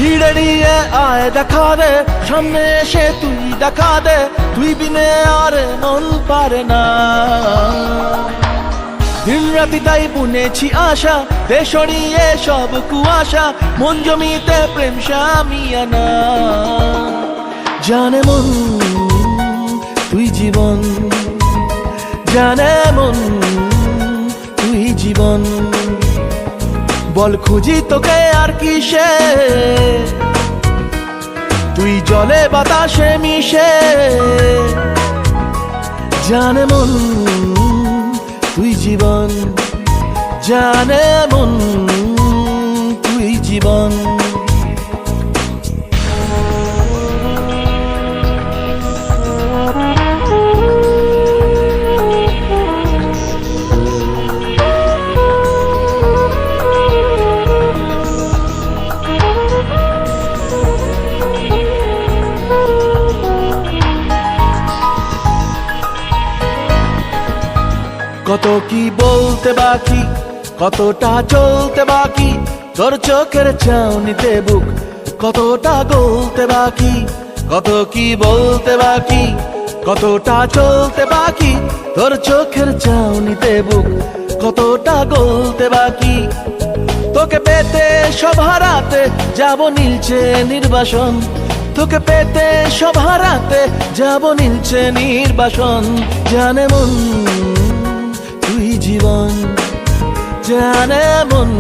ভিড়ে নিয়ে আয় দেখা দে, সামনে এসে তুই দেখা দে, তুই বিনে আর মন পারে না। দিন রাতি তাই বুনেছি আশা, দে সরিয়ে সব কুয়াশা, মন জমিতে প্রেম শামিয়ানা। জানে মন তুই জীবন, জানে মন তুই জীবন, বল খুঁজি তোকে আর কিসে, তুই জলে বাতাসে মিশে। জানে মন তুই জীবন, জানে মন তুই জীবন। কত কি বলতে বাকি, কতটা চলতে বাকি, তোর চোখের চাউনিতে বুক কতটা গলতে বাকি। কত কি বলতে বাকি, কতটা চলতে বাকি, তোর চোখের চাউনিতে বুক কতটা গলতে বাকি। তোকে পেতে সব হারাতে যাব নীলছে নির্বাসন, তোকে পেতে সব হারাতে যাব নীলছে নির্বাসন। জানে মন তুই জীবন, জানে মন